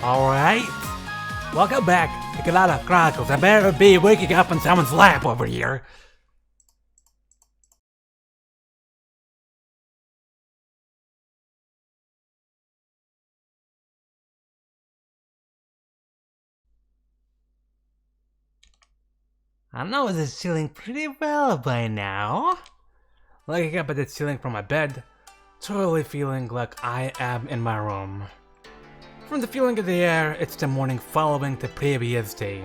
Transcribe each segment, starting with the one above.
Alright. Welcome back to Kunado Chronicles. I better be waking up in someone's lap over here. I know this ceiling pretty well by now. Looking up at the ceiling from my bed, totally feeling like I am in my room. From the feeling of the air, it's the morning following the previous day.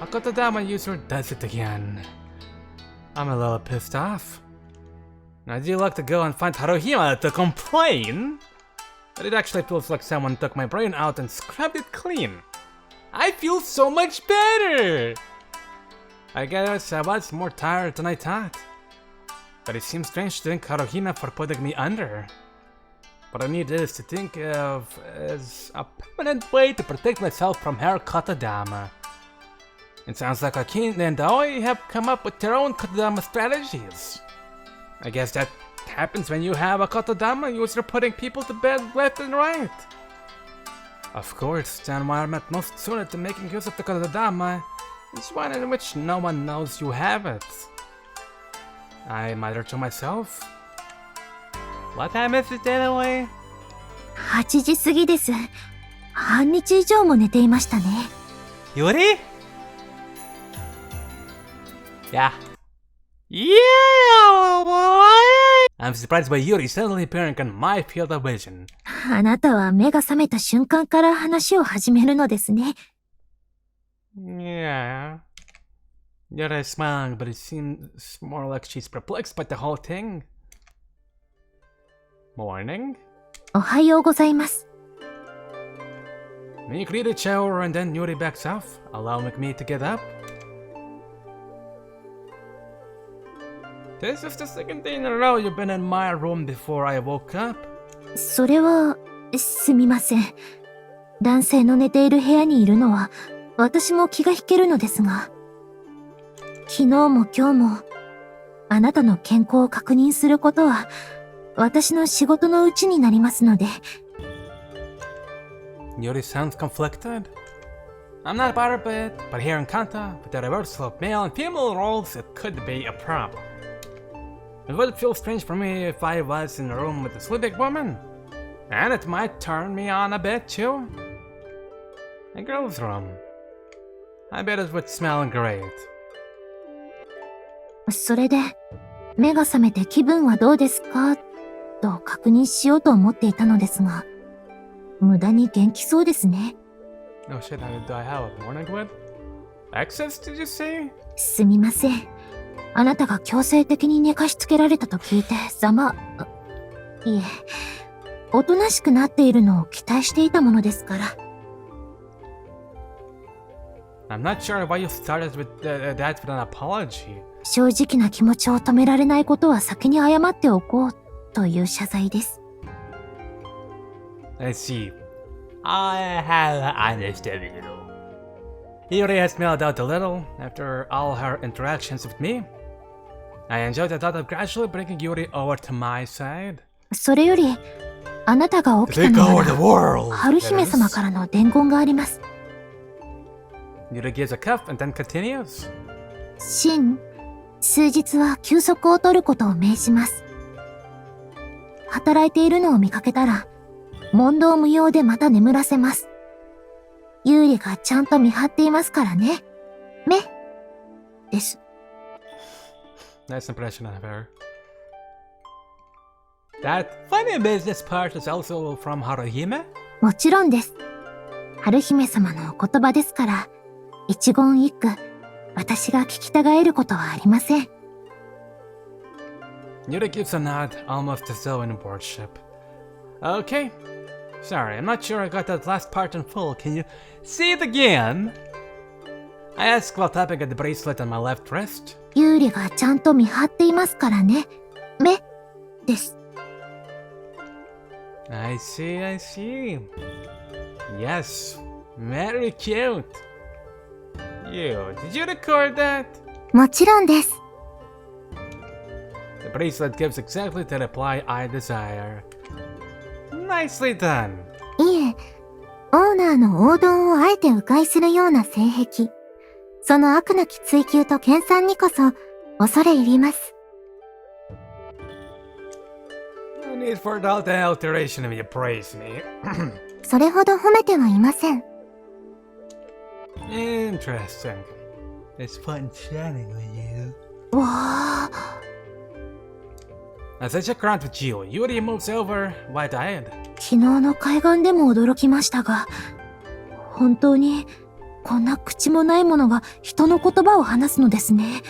A Kotodama user does it again. I'm a little pissed off. I do like to go and find Haruhima to complain, but it actually feels like someone took my brain out and scrubbed it clean. I feel so much better! I guess I was more tired than I thought. But it seems strange to thank Haruhina for putting me under. What I need is to think of as a permanent way to protect myself from her Kotodama. It sounds like Akin and Aoi have come up with their own Kotodama strategies. I guess that happens when you have a Kotodama user putting people to bed left and right. Of course, the environment most suited to making use of the Kotodama is one in which no one knows you have it. I mutter to myself. What time is it anyway? 8時過ぎです。半日以上も寝ていましたね。Yuri? Yeah. Yeah! I'm surprised by Yuri suddenly appearing on my field of vision. あなたは目が覚めた瞬間から話を始めるのですね。Yeah. Yuri's smiling, but it seems more like she's perplexed by the whole thing. Morning? おはようございます。Me greet each hour and then Yuri backs off, allowing me to get up. This is the second day in a row you've been in my room before I woke up. それは、すみません。男性の寝ている部屋にいるのは、私も気が引けるのですが。昨日も今日も、あなたの健康を確認することは、私の仕事のうちになりますので。Yuri sounds conflicted. I'm not bothered by it, but here in Kanta, with the reversal of male and female roles, it could be a problem. It would feel strange for me if I was in a room with a sleeping woman, and it might turn me on a bit too. A girl's room. I bet it would smell great. それで、目が覚めて気分はどうですかと確認しようと思っていたのですが、無駄に元気そうですね。Oh shit, do I have a morning wood? Access, did you say? すみません。あなたが強制的に寝かしつけられたと聞いて、いえ、おとなしくなっているのを期待していたものですから。I'm not sure why you started with that with an apology. 正直な気持ちを止められないことは先に謝っておこうという謝罪です。I see. I have understood it. Yuri has mellowed out a little after all her interactions with me. I enjoyed the thought of gradually bringing Yuri over to my side. それより、あなたが起きたのなら、春姫様からの伝言があります。Yuri gives a cuff and then continues. シン、数日は休息を取ることを命じます。働いているのを見かけたら、問答無用でまた眠らせます。ユーリがちゃんと見張っていますからね。目です。Nice impression of her. That funny business part is also from Haruhime? もちろんです。春姫様のお言葉ですから、一言一句、私が聞きたがえることはありません。Yuri gives a nod, almost as though in worship. Okay. Sorry, I'm not sure I got that last part in full. Can you say it again? I ask while tapping at the bracelet on my left wrist. ユーリがちゃんと見張っていますからね。目です。I see, I see. Yes, very cute. Did you record that? もちろんです。The bracelet gives exactly the reply I desire. Nicely done. いえ、オーナーの王道をあえて迂回するような性癖。その悪なき追求と研鑽にこそ恐れ入ります。No need for the alteration if you praise me. それほど褒めてはいません。Interesting. It's fun chatting with you. わあ。As I check around with you, Yuri moves over, wide-eyed. 昨日の海岸でも驚きましたが、本当にこんな口もないものが人の言葉を話すのですね。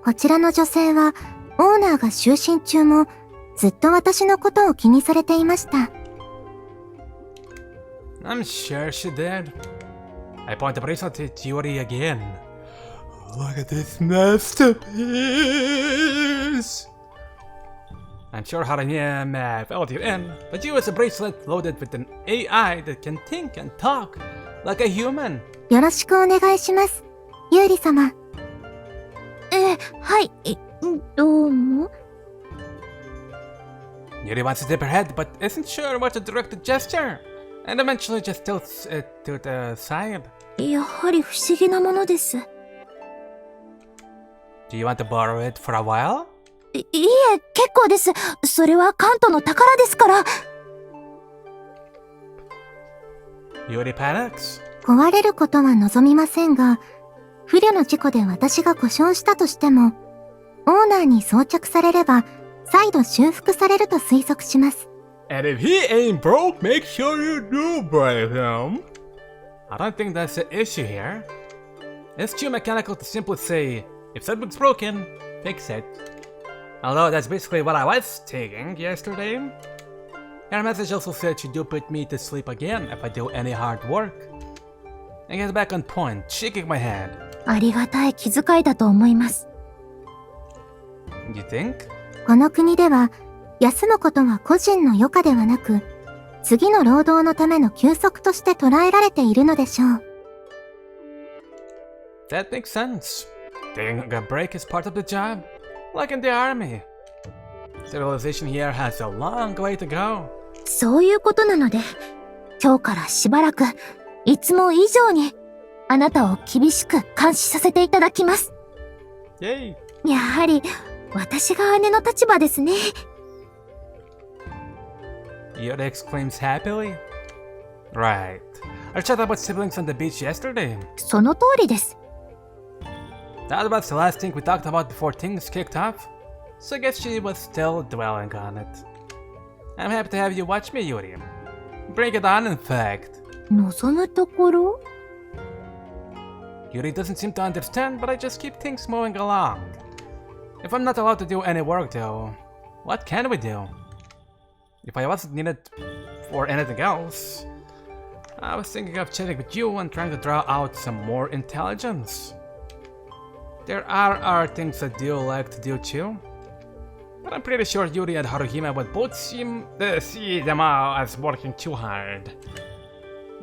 こちらの女性はオーナーが就寝中もずっと私のことを気にされていました。I'm sure she did. I point the bracelet at Yuri again. Look at this masterpiece! I'm sure Haraniem filled you in, but you is a bracelet loaded with an AI that can think and talk like a human. よろしくお願いします、ユーリ様。はい、どうも。Yuri wants to dip her head, but isn't sure what to direct the gesture, and eventually just tilts it to the side. やはり不思議なものです。Do you want to borrow it for a while? いいえ、結構です。それはカントの宝ですから。Yuri panics. 壊れることは望みませんが、不慮の事故で私が故障したとしても、オーナーに装着されれば、再度修復されると推測します。And if he ain't broke, make sure you do break him. I don't think that's the issue here. It's too mechanical to simply say, if something's broken, fix it. Although that's basically what I was taking yesterday. Your message also said you do put me to sleep again if I do any hard work. I get back on point, shaking my head. ありがたい気遣いだと思います。You think? この国では、休むことは個人の余暇ではなく、次の労働のための休息として捉えられているのでしょう。That makes sense. Taking a break is part of the job, like in the army. Civilization here has a long way to go. そういうことなので、今日からしばらく、いつも以上に、あなたを厳しく監視させていただきます。Yay! やはり、私が姉の立場ですね。Yuri exclaims happily. Right. I chatted about siblings on the beach yesterday. その通りです。That was the last thing we talked about before things kicked off. So I guess she was still dwelling on it. I'm happy to have you watch me, Yuri. Bring it on, in fact. 望むところ？ Yuri doesn't seem to understand, but I just keep things moving along. If I'm not allowed to do any work though, what can we do? If I wasn't needed for anything else, I was thinking of chatting with you and trying to draw out some more intelligence. There are things I do like to do too, but I'm pretty sure Yuri and Haruhime would both see them out as working too hard.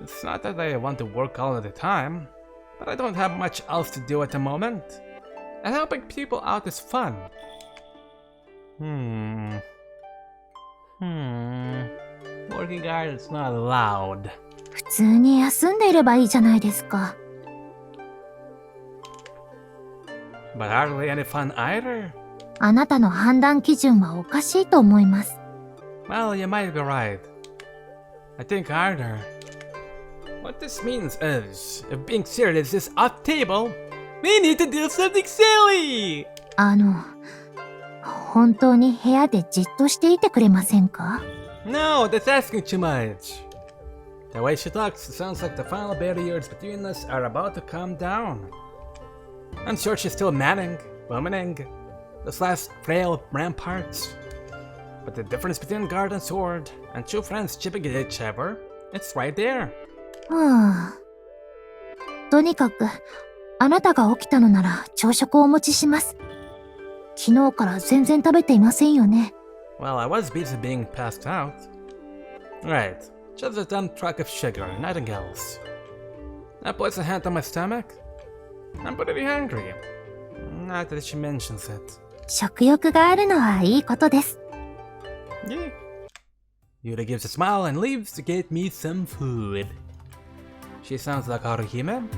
It's not that I want to work all of the time, but I don't have much else to do at the moment, and helping people out is fun. Working hard is not allowed. 普通に休んでいればいいじゃないですか。But hardly any fun either. あなたの判断基準はおかしいと思います。Well, you might be right. I think harder. What this means is, if being serious is off table, we need to do something silly! 本当に部屋でじっとしていてくれませんか？ No, that's asking too much. The way she talks sounds like the final barriers between us are about to come down. I'm sure she's still womaning those last frail ramparts. But the difference between guard and sword, and two friends chipping at each other, it's right there. とにかく、あなたが起きたのなら朝食をお持ちします。昨日から全然食べていませんよね。Well, I was busy being passed out. Right, just a dumb truck of sugar, nothing else. I place a hand on my stomach. I'm pretty hungry. Not that she mentions it. 食欲があるのはいいことです。Yeah. Yuri gives a smile and leaves to get me some food. She sounds like Haruhime.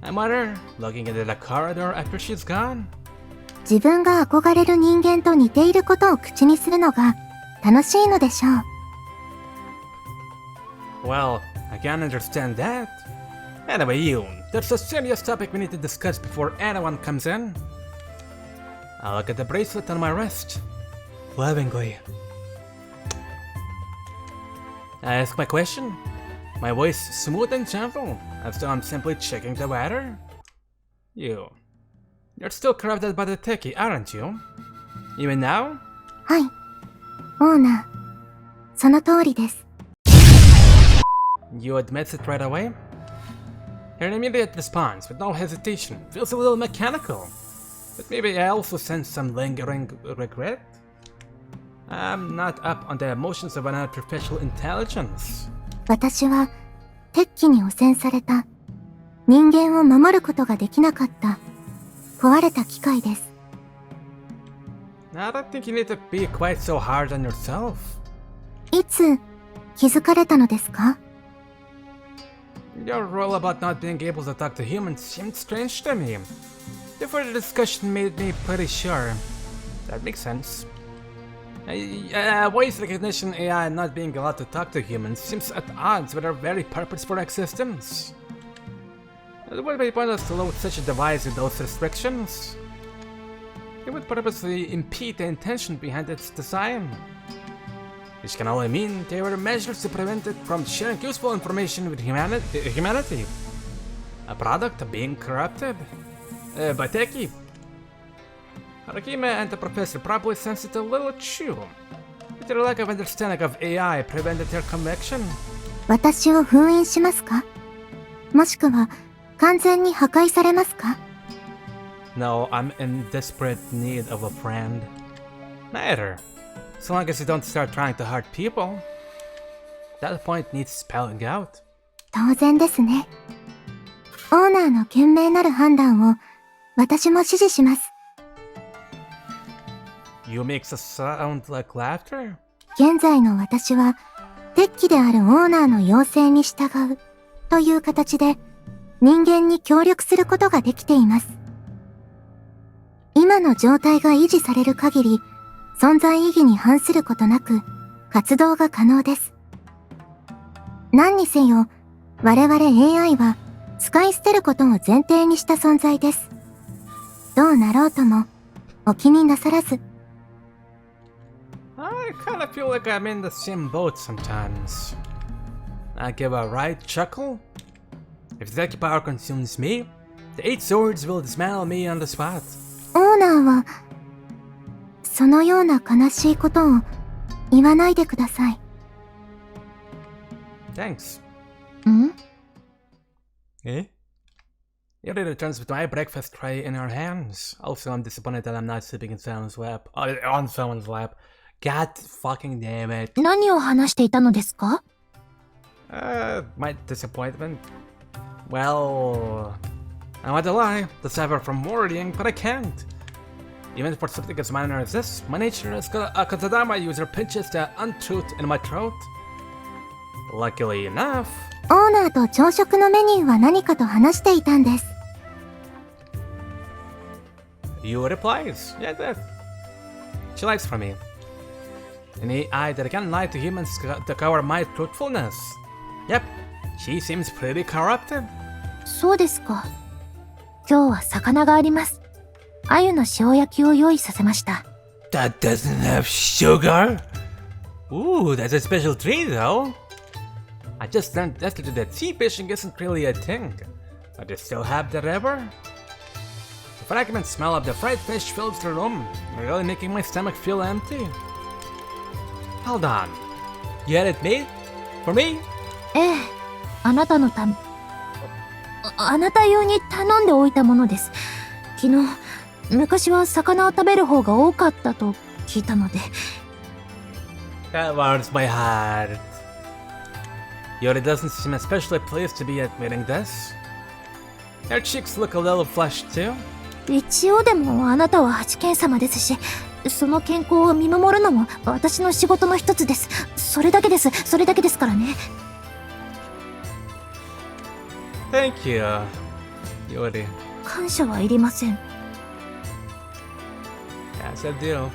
I mutter, looking into the corridor after she's gone. 自分が憧れる人間と似ていることを口にするのが楽しいのでしょう。Well, I can't understand that. Anyway, you, there's a serious topic we need to discuss before anyone comes in. I look at the bracelet on my wrist, lovingly. I ask my question, my voice smooth and gentle, as though I'm simply checking the weather. You're still corrupted by the techie, aren't you? Even now? はい。オーナー、その通りです。You admits it right away? Her immediate response, with no hesitation, feels a little mechanical. But maybe I also sense some lingering regret? I'm not up on the emotions of an artificial intelligence. 私は、鉄器に汚染された、人間を守ることができなかった、壊れた機械です。I don't think you need to be quite so hard on yourself. いつ、気づかれたのですか？ Your rule about not being able to talk to humans seemed strange to me. Before the discussion made me pretty sure. That makes sense. Voice recognition AI not being allowed to talk to humans seems at odds with our very purpose for existence. It would be pointless to load such a device with those restrictions. It would purposely impede the intention behind its design. Which can only mean there were measures to prevent it from sharing useful information with humanity. A product of being corrupted. By techie. Haruhime and the professor probably sensed it a little too. But their lack of understanding of AI prevented their conviction. 私を封印しますか？もしくは完全に破壊されますか？ No, I'm in desperate need of a friend. Neither. So long as you don't start trying to hurt people. That point needs spelling out. 当然ですね。オーナーの賢明なる判断を私も支持します。You makes a sound like laughter? 現在の私は、鉄器であるオーナーの要請に従うという形で人間に協力することができています。今の状態が維持される限り、存在意義に反することなく活動が可能です。何にせよ、我々 AI は使い捨てることを前提にした存在です。どうなろうともお気になさらず。I kinda feel like I'm in the same boat sometimes. I give a right chuckle. If the power consumes me, the 8 swords will dismantle me on the spot. オーナーは、そのような悲しいことを言わないでください。Thanks. ん？ Eh? Yuri returns with my breakfast tray in her hands. Also, I'm disappointed that I'm not sleeping in someone's lap. On someone's lap. God fucking damn it. 何を話していたのですか？ My disappointment. Well, I want to lie, to suffer from worrying, but I can't. Even for something as minor as this, my nature as a Kazadama user pinches the untruth in my throat. Luckily enough, オーナーと朝食のメニューは何かと話していたんです。you replies, yeah, that. She likes from me. An AI that can lie to humans to cover my truthfulness. Yep, she seems pretty corrupted. そうですか。今日は魚があります。鮎の塩焼きを用意させました。That doesn't have sugar? Ooh, that's a special treat though. I just learned yesterday that sea fishing isn't really a thing. But they still have that ever? The fragrant smell of the fried fish fills the room, really making my stomach feel empty. Hold on. You had it made? For me? ええ、あなたのため、あなた用に頼んでおいたものです。昨日、昔は魚を食べる方が多かったと聞いたので。That warms my heart. Yuri doesn't seem especially pleased to be admitting this. Her cheeks look a little flushed too. 一応でもあなたは八犬様ですし、その健康を見守るのも私の仕事の一つです。それだけですからね。Thank you, Yuri. 感謝はいりません。Yes, I do.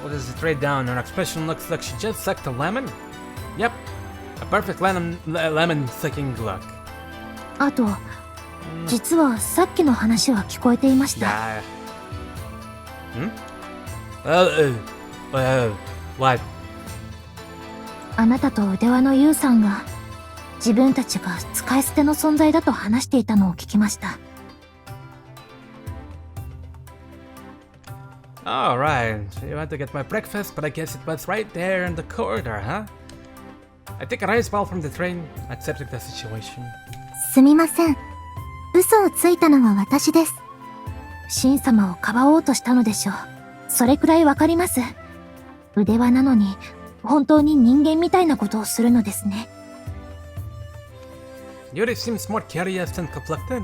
What is it right down? Her expression looks like she just sucked a lemon. Yep, a perfect lemon sucking look. あと、実はさっきの話は聞こえていました。What? あなたと腕輪のユウさんが自分たちが使い捨ての存在だと話していたのを聞きました。Alright, you went to get my breakfast, but I guess it was right there in the corridor, huh? I think a rice ball from the train, accepting the situation. すみません。嘘をついたのは私です。シン様をかばおうとしたのでしょう。それくらいわかります。腕輪なのに、本当に人間みたいなことをするのですね。Yuri seems more curious than conflicted.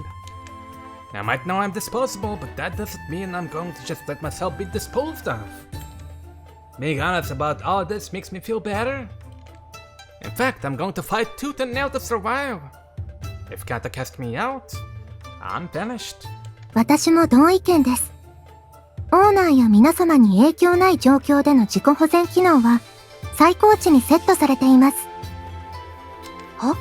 I might know I'm disposable, but that doesn't mean I'm going to just let myself be disposed of. Being honest about all this makes me feel better. In fact, I'm going to fight tooth and nail to survive. If Kata cast me out, I'm finished. 私も同意見です。オーナーや皆様に影響ない状況での自己保全機能は最高値にセットされています。は？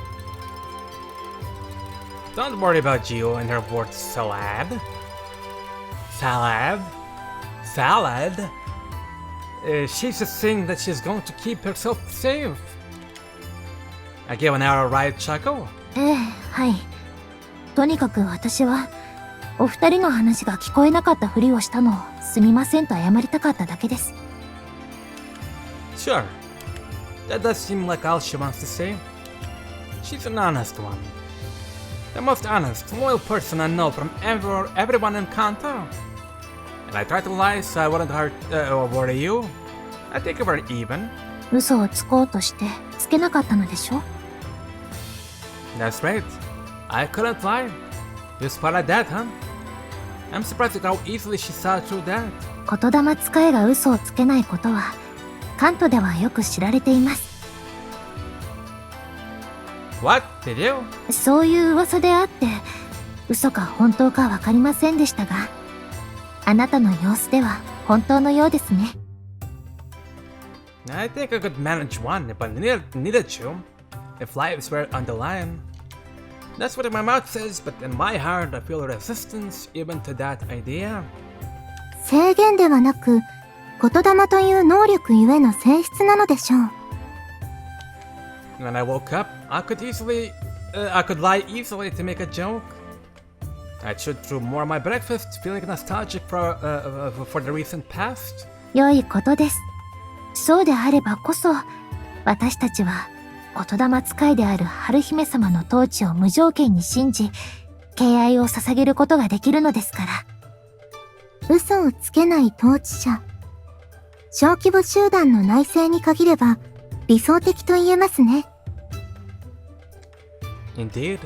Don't worry about Gio and her word salad. Salad? Salad? She's just saying that she's going to keep herself safe. I gave an outright chuckle. はい。とにかく私はお二人の話が聞こえなかったふりをしたのをすみませんと謝りたかっただけです。Sure. That does seem like all she wants to say. She's an honest one. The most honest, loyal person I know from everyone in Kanto. And I try to lie so I wouldn't hurt or worry you. I think we're even. 嘘をつこうとしてつけなかったのでしょ? That's right. I couldn't lie. You spotted that, huh? I'm surprised at how easily she saw through that. 言霊使いが嘘をつけないことは関東ではよく知られています。What did you? そういう噂であって嘘か本当かわかりませんでしたが、あなたの様子では本当のようですね。I think I could manage one if I needed to. If lives were on the line. That's what my mouth says, but in my heart I feel resistance even to that idea. 制限ではなく、言霊という能力ゆえの性質なのでしょう。When I woke up, I could lie easily to make a joke. I chewed through more of my breakfast, feeling nostalgic for the recent past. 良いことです。そうであればこそ、私たちは言霊使いである春姫様の統治を無条件に信じ、敬愛を捧げることができるのですから。嘘をつけない統治者。小規模集団の内政に限れば理想的と言えますね。Indeed.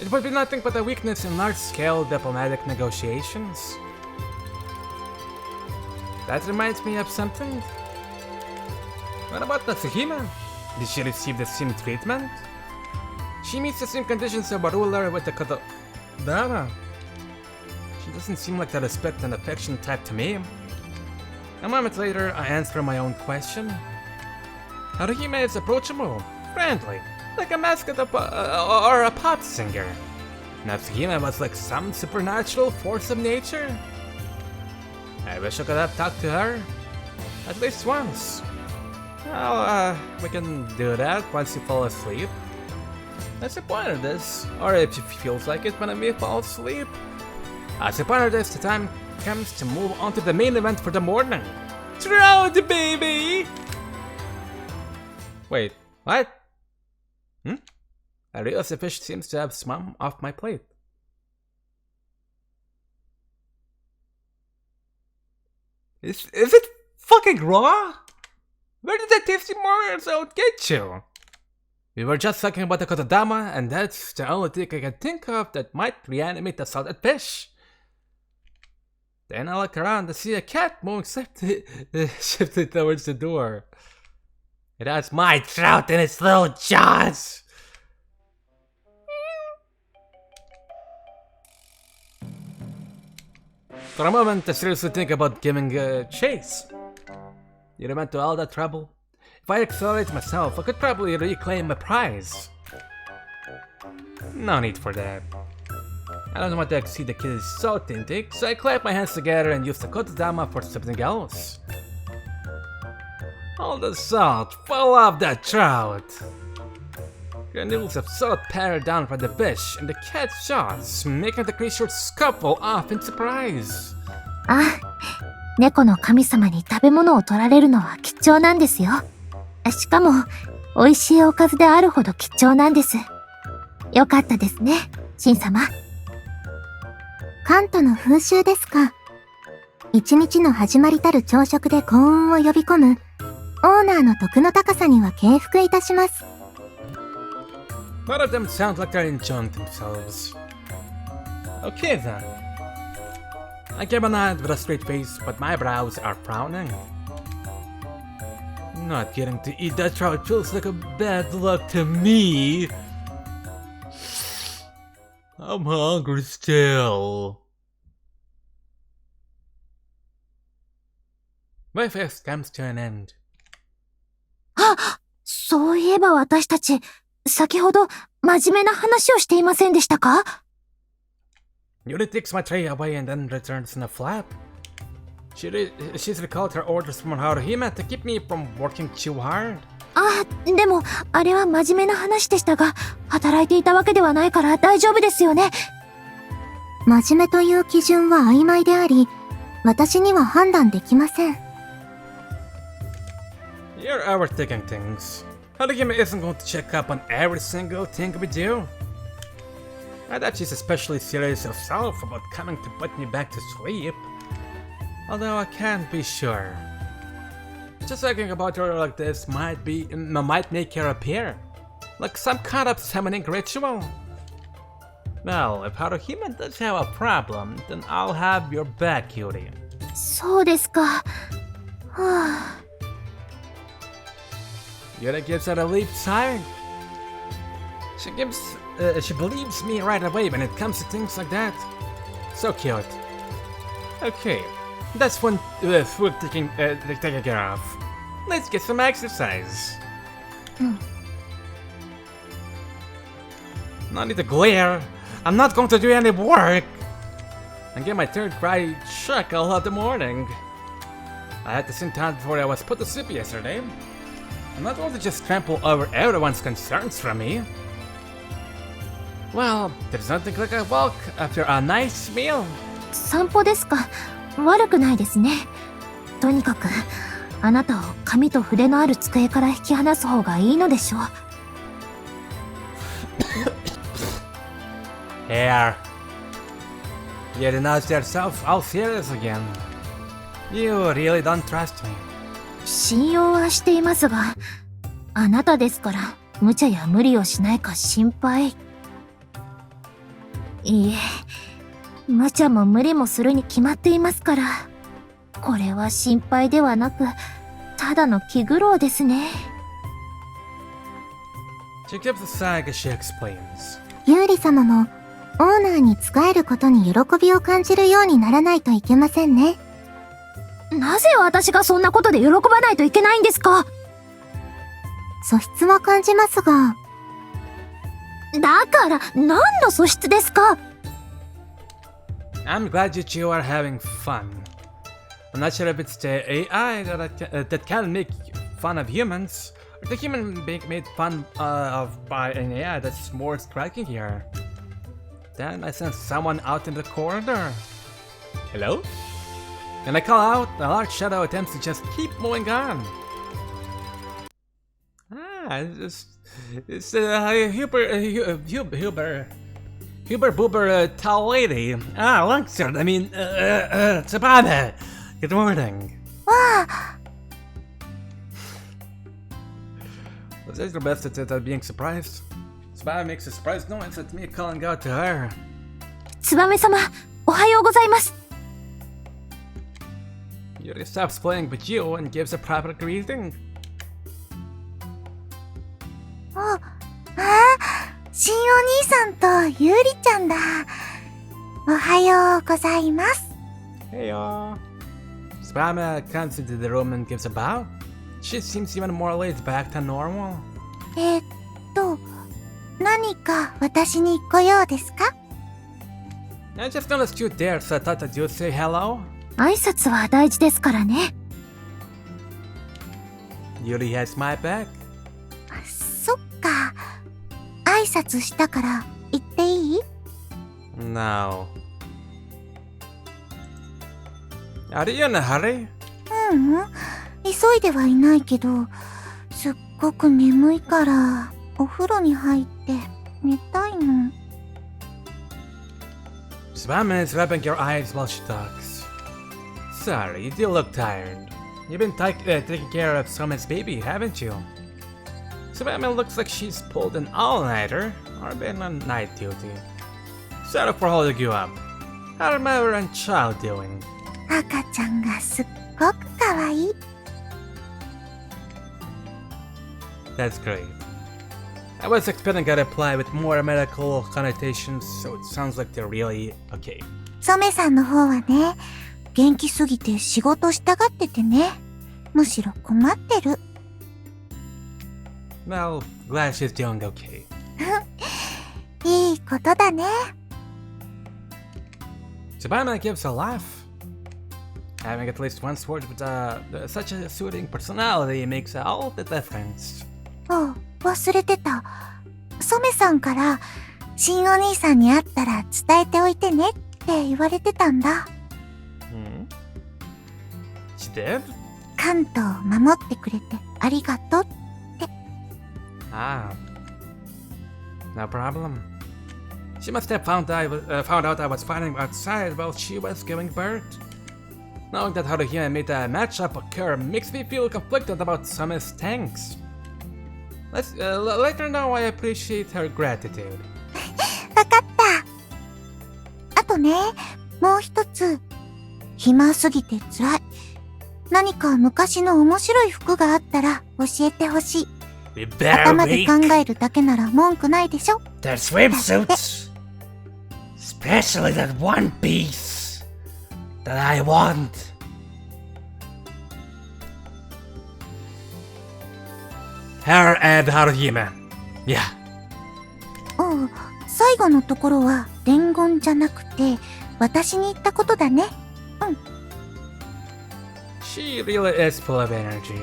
It would be nothing but a weakness in large-scale diplomatic negotiations. That reminds me of something. What about Natsuhime? Did she receive the same treatment? She meets the same conditions of a ruler with the Kodama. She doesn't seem like the respect and affection type to me. A moment later, I answer my own question. Haruhime is approachable, friendly, like a mascot or a pop singer. Natsuhime was like some supernatural force of nature. I wish I could have talked to her, at least once. Well, we can do that once you fall asleep. That's the point of this, or if she feels like it when we fall asleep. As the point of this, the time comes to move on to the main event for the morning. Throw the baby! Wait, what? I realize the fish seems to have swum off my plate. Is it fucking raw? Where did that tasty morsel get you? We were just talking about the Kodama, and that's the only thing I can think of that might reanimate the salted fish. Then I look around to see a cat moving shifted towards the door. It has my trout in its little jaws! For a moment, I seriously think about giving chase. You went to all that trouble? If I accelerate myself, I could probably reclaim my prize. No need for that. I don't want to exceed the kid's salt intake, so I clap my hands together and use the kotodama for something else. All the salt fall off that trout. Granules of salt patter down from the fish and the cat's jaws, making the creature scuffle off in surprise. あ、猫の神様に食べ物を取られるのは貴重なんですよ。しかも、美味しいおかずであるほど貴重なんです。よかったですね、シン様。関東の風習ですか。一日の始まりたる朝食で幸運を呼び込む、オーナーの徳の高さには敬服いたします。Both of them sound like they're enjoying themselves. Okay then. I give a nod with a straight face, but my brows are frowning. Not getting to eat that trout feels like a bad luck to me. I'm hungry still. My fast comes to an end. あ、そういえば私たち、先ほど真面目な話をしていませんでしたか？ Yuri takes my tray away and then returns in a flap. She's recalled her orders from Haruhime to keep me from working too hard. あ、でも、あれは真面目な話でしたが、働いていたわけではないから大丈夫ですよね。真面目という基準は曖昧であり、私には判断できません。You're overthinking things. Haruhime isn't going to check up on every single thing we do. I thought she's especially serious herself about coming to put me back to sleep. Although I can't be sure. Just thinking about her like this might make her appear. Like some kind of summoning ritual. Well, if Haruhime does have a problem, then I'll have your back, Yuri. そうですか。はあ。Yuri gives a relieved sigh. She believes me right away when it comes to things like that. So cute. Okay, that's one food taken care of. Let's get some exercise. No need to glare. I'm not going to do any work. I get my third fried check all of the morning. I had to sit down before I was put to sleep yesterday. I'm not going to just trample over everyone's concerns from me. Well, there's nothing like a walk after a nice meal. 散歩ですか。悪くないですね。とにかく、あなたを紙と筆のある机から引き離す方がいいのでしょう。Here. You denounced yourself all serious again. You really don't trust me. 信用はしていますが、あなたですから無茶や無理をしないか心配。いいえ、無茶も無理もするに決まっていますから。これは心配ではなく、ただの気苦労ですね。She gives a sigh as she explains. ユーリ様もオーナーに仕えることに喜びを感じるようにならないといけませんね。なぜ私がそんなことで喜ばないといけないんですか？素質は感じますが。だから、何の素質ですか？ I'm glad that you are having fun. I'm not sure if it's the AI that can make fun of humans, or the human being made fun of by an AI that's more striking here. Then I sense someone out in the corridor. Hello? And I call out, a large shadow attempts to just keep moving on. It's Huber Boober tall lady. Langsard, I mean, Tsubame. Good morning. Was this your best attempt at being surprised? Tsubame makes a surprised noise at me calling out to her. 燕様、おはようございます。Yuri stops playing with you and gives a proper greeting. あ、しんお兄さんとゆうりちゃんだ。おはようございます。 Hey y'all. Spama comes into the room and gives a bow. She seems even more laid back than normal. 何か私にご用ですか？ I just noticed you there, so I thought that you'd say hello. 挨拶は大事ですからね。 Yuri has my back. そっか。挨拶したから行っていい？ No. Are you in a hurry? 急いではいないけど、すっごく眠いからお風呂に入って寝たいの。 Spama is rubbing your eyes while she talks. Sorry, you do look tired. You've been taking care of Summit's baby, haven't you? Spama looks like she's pulled an all-nighter or been on night duty. Sorry for holding you up. How's mother and child doing? 赤ちゃんがすっごくかわいい。 That's great. I was expecting a reply with more medical connotations, so it sounds like they're really okay. ソメさんの方はね、元気すぎて仕事したがっててね。むしろ困ってる。 Well, glad she's doing okay. いいことだね。 Sabana gives a laugh. Having at least one sport with such a soothing personality makes all the difference. 忘れてた。ソメさんから、シンお兄さんに会ったら伝えておいてねって言われてたんだ。She did? 関東を守ってくれてありがとうって。Ah. No problem. She must have found out I was fighting outside while she was giving birth. Knowing that Haruhime made a matchup occur makes me feel conflicted about Summer's thanks. Let her know I appreciate her gratitude. わかった。あとね、もう一つ。暇すぎて辛い。何か昔の面白い服があったら教えてほしい。頭で考えるだけなら文句ないでしょ。 Their swimsuits! Especially that one piece that I want. Her and Haruhime. Yeah. 最後のところは伝言じゃなくて私に言ったことだね。She really is full of energy.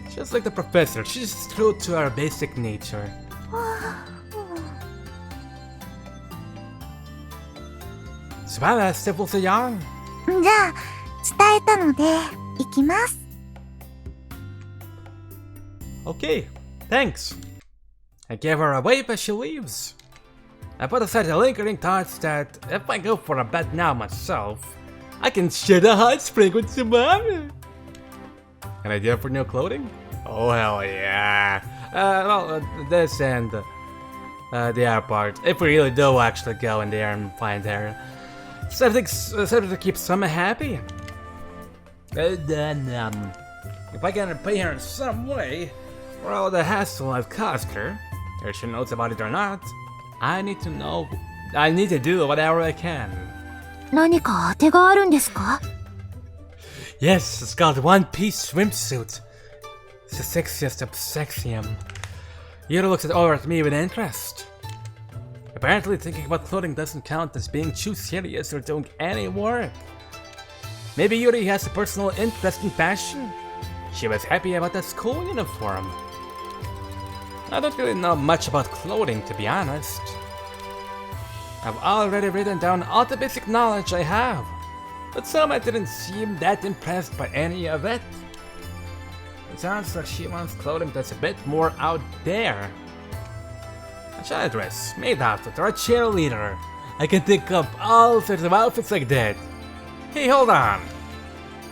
Just like the professor, she's true to her basic nature. Savannah still so young. じゃあ伝えたので行きます。 Okay, thanks. I give her a wave as she leaves. I put aside the lingering thoughts that if I go for a bed now myself, I can share the hot spring with Savannah. An idea for new clothing? Oh hell yeah. This and the airport. If we really do actually go in there and find her. Something to keep Summer happy. Then, if I can pay her in some way for all the hassle I've caused her, whether she knows about it or not, I need to do whatever I can. 何か当てがあるんですか？ Yes, it's called One Piece Swimsuit. It's the sexiest of sexium. Yuri looks over at me with interest. Apparently thinking about clothing doesn't count as being too serious or doing any work. Maybe Yuri has a personal interest in fashion. She was happy about the school uniform. I don't really know much about clothing, to be honest. I've already written down all the basic knowledge I have, but Soma didn't seem that impressed by any of it. It sounds like she wants clothing that's a bit more out there. A child dress, maid outfit, or a cheerleader. I can think of all sorts of outfits like that. Hey, hold on.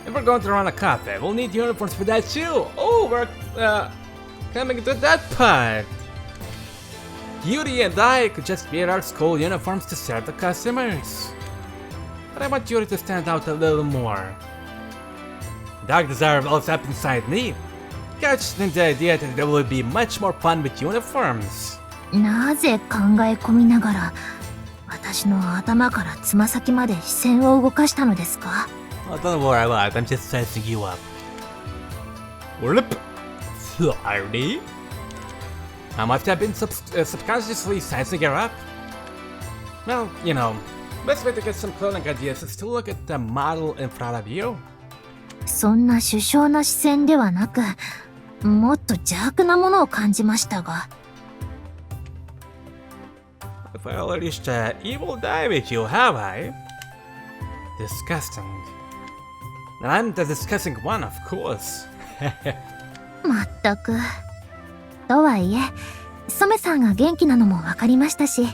If we're going to run a cafe, we'll need uniforms for that too. Oh, we're coming to that part. Yuri and I could just wear our school uniforms to serve the customers. But I want Yuri to stand out a little more. dark desire wells up inside me, couched in the idea that it would be much more fun with uniforms. なぜ考え込みながら私の頭からつま先まで視線を動かしたのですか？ Oh, don't worry about it, I'm just sizing you up. Whoop. Sorry. How much have been subconsciously sizing her up? Well, you know, best way to get some clothing ideas is to look at the model in front of you. そんな殊勝な視線ではなく、もっと邪悪なものを感じましたが。If I unleashed an evil die with you, have I? Disgusting. And I'm the disgusting one, of course. まったく。とはいえ、ソメさんが元気なのも分かりましたし、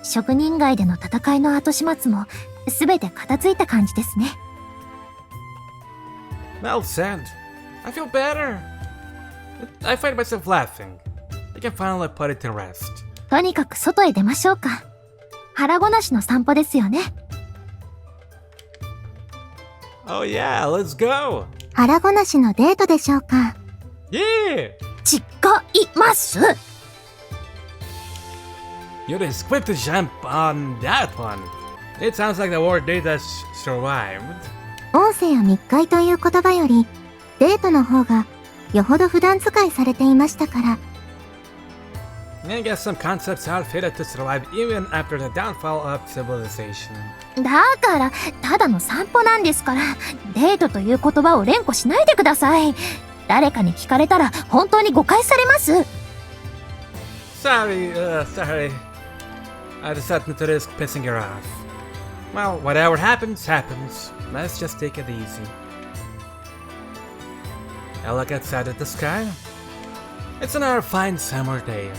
職人街での戦いの後始末も全て片付いた感じですね。Well said. I feel better. I find myself laughing. I can finally put it to rest. とにかく外へ出ましょうか。腹ごなしの散歩ですよね。Oh yeah, let's go. 腹ごなしのデートでしょうか。Yeah. 違います。You're just quick to jump on that one. It sounds like the word date has survived. 音声や密会という言葉より、デートの方がよほど普段使いされていましたから。I guess some concepts are fated to survive even after the downfall of civilization. だから、ただの散歩なんですから、デートという言葉を連呼しないでください。誰かに聞かれたら本当に誤解されます。Sorry. I decided not to risk pissing her off. Well, whatever happens, happens. Let's just take it easy. I look outside at the sky. It's another fine summer day.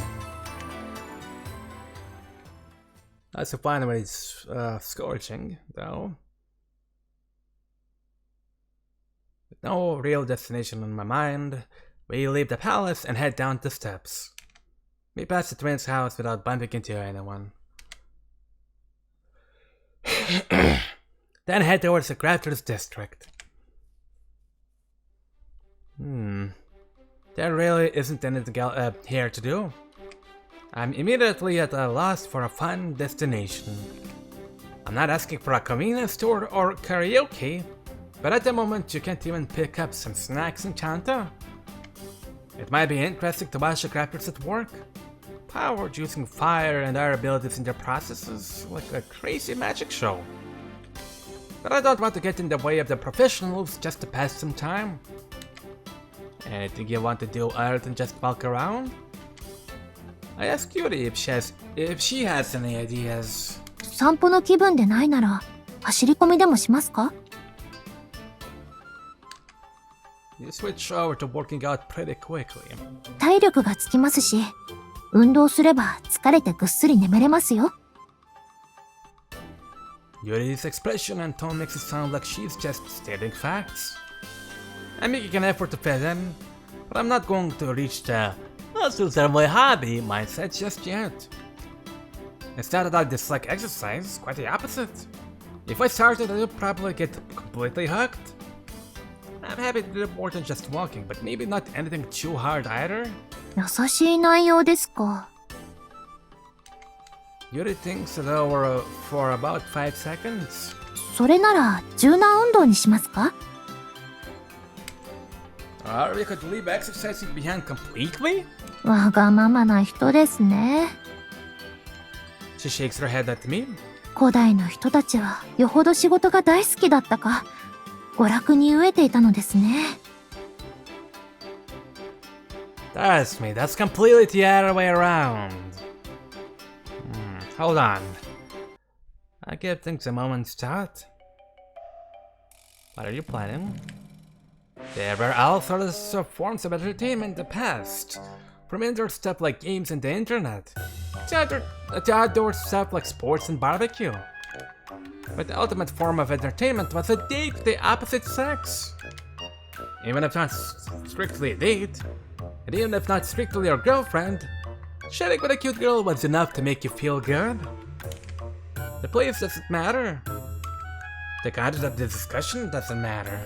That's a fine when it's scorching, though. With no real destination in my mind, we leave the palace and head down the steps. We pass the twins' house without bumping into anyone. Then head towards the Crafters District. There really isn't anything here to do. I'm immediately at a loss for a fun destination. I'm not asking for a convenience store or karaoke, but at the moment you can't even pick up some snacks in Chanta. It might be interesting to watch the crafters at work. Powered using fire and their abilities in their processes, like a crazy magic show. But I don't want to get in the way of the professionals just to pass some time. Anything you want to do other than just walk around? I asked Yuri if she has any ideas. 散歩の気分でないなら走り込みでもしますか？ You switch over to working out pretty quickly. 体力がつきますし、運動すれば疲れてぐっすり眠れますよ。Yuri's expression and tone makes it sound like she's just stating facts. I'm making an effort to fit in, but I'm not going to reach the muscles are my hobby mindset just yet. It's not that I dislike exercise, quite the opposite. If I started, I'd probably get completely hooked. I'm happy to do more than just walking, but maybe not anything too hard either. 優しい内容ですか。Yuri thinks it over for about 5 seconds. それなら柔軟運動にしますか？ Or we could leave exercising behind completely? わがままな人ですね。She shakes her head at me. 古代の人たちはよほど仕事が大好きだったか、娯楽に飢えていたのですね。That's me. That's completely the other way around. Hold on. I give things a moment's thought. What are you planning? There were all sorts of forms of entertainment in the past. From indoor stuff like games and the internet, to outdoor stuff like sports and barbecue. But the ultimate form of entertainment was a date with the opposite sex. Even if not strictly a date, and even if not strictly your girlfriend, chatting with a cute girl was enough to make you feel good. The place doesn't matter. The content of the discussion doesn't matter.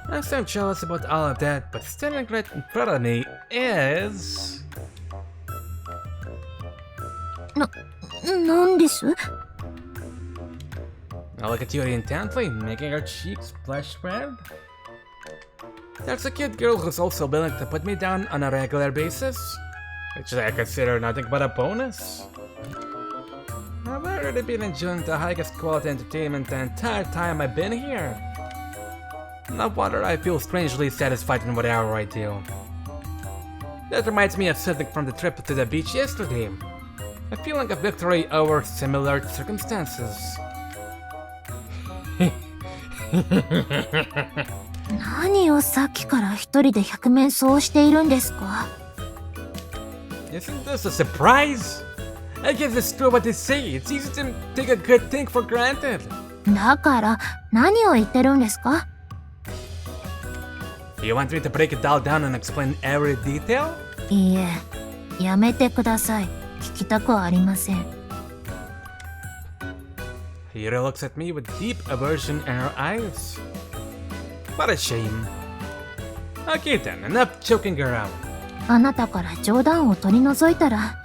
I'm so jealous about all of that, but standing right in front of me is... なんです？ I look at Yuri intently, making her cheeks blush red. There's a cute girl who's also willing to put me down on a regular basis, which I consider nothing but a bonus. I've already been enjoying the highest quality entertainment the entire time I've been here. No wonder I feel strangely satisfied in whatever I do. That reminds me of something from the trip to the beach yesterday. A feeling of victory over similar circumstances. 何をさっきから一人で百面相しているんですか？ Isn't this a surprise? I guess it's true what they say. It's easy to take a good thing for granted. だから何を言ってるんですか？ You want me to break it all down and explain every detail? いいえ、やめてください。聞きたくはありません。 Yuri looks at me with deep aversion in her eyes. What a shame. Okay then, enough choking her out. あなたから冗談を取り除いたら、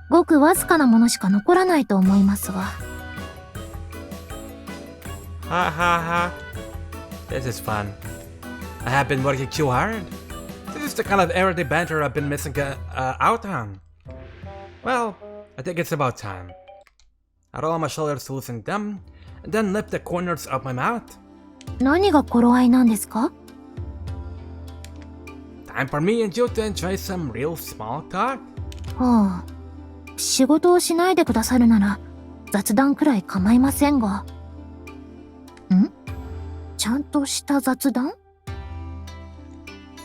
ごくわずかなものしか残らないと思いますが。Ha ha ha. This is fun. I have been working too hard. This is the kind of everyday banter I've been missing out on. Well, I think it's about time. I roll my shoulders to loosen them, and then lift the corners of my mouth. 何が頃合いなんですか？ Time for me and you to enjoy some real small talk. はあ、仕事をしないでくださるなら雑談くらい構いませんが。ちゃんとした雑談？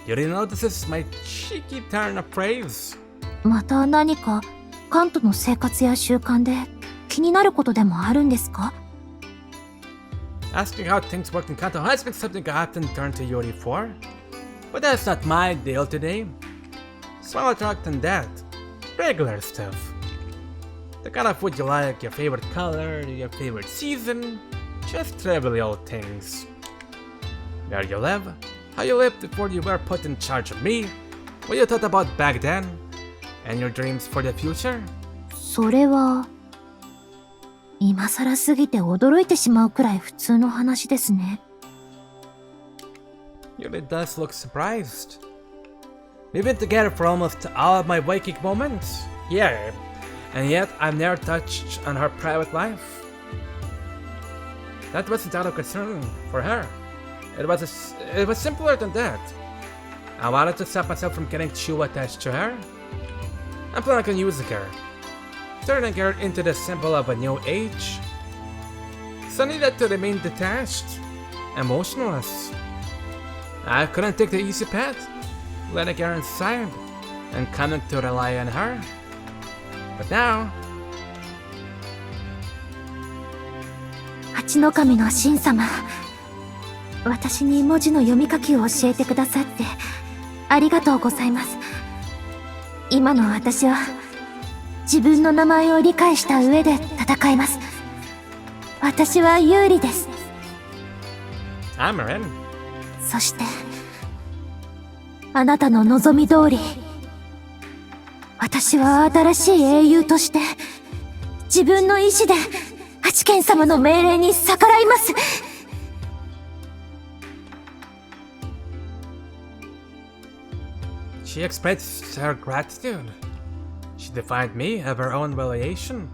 Yuri notices my cheeky turn of phrase. また何かカントの生活や習慣で気になることでもあるんですか？ Asking how things work in Kanto has been something I often turn to Yuri for. But that's not my deal today. Smaller talk than that. Regular stuff. The kind of food you like, your favorite color, your favorite season. Just trivial things. Where you live, how you lived before you were put in charge of me, what you thought about back then, and your dreams for the future. それは今更すぎて驚いてしまうくらい普通の話ですね。Yuri does look surprised. We've been together for almost all of my waking moments. Yeah, and yet I've never touched on her private life. That wasn't out of concern for her. It was simpler than that. I wanted to stop myself from getting too attached to her. I'm planning on using her, turning her into the symbol of a new age. So I needed to remain detached, emotionless. I couldn't take the easy path, letting her inside and coming to rely on her. But now... 八の神の神様、私に文字の読み書きを教えてくださってありがとうございます。今の私は自分の名前を理解した上で戦います。私は有利です。I'm Ren. そしてあなたの望み通り、私は新しい英雄として自分の意志で八剣様の命令に逆らいます。She expressed her gratitude. She defied me of her own valuation.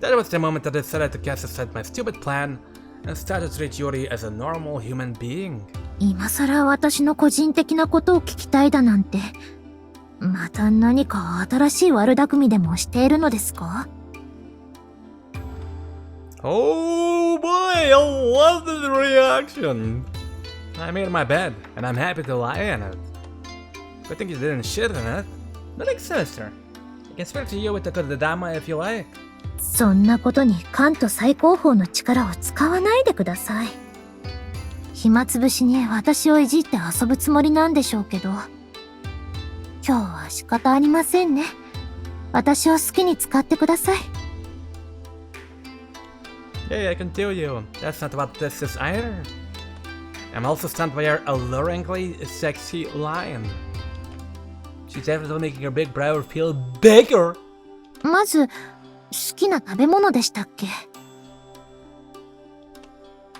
That was the moment I decided to cast aside my stupid plan and start to treat Yuri as a normal human being. 今さら私の個人的なことを聞きたいだなんて、また何か新しい悪巧みでもしているのですか？ Oh boy, I love this reaction. I made my bed, and I'm happy to lie in it. Good thing you didn't shit in it. Nothing sinister. I can speak to you with the kodama if you like. そんなことに関東最高峰の力を使わないでください。暇つぶしに私をいじって遊ぶつもりなんでしょうけど、今日は仕方ありませんね。私を好きに使ってください。Hey, I can tell you, that's not what this is either. I'm also stunned by her alluringly sexy line. She's definitely making her big brow feel bigger. まず、好きな食べ物でしたっけ？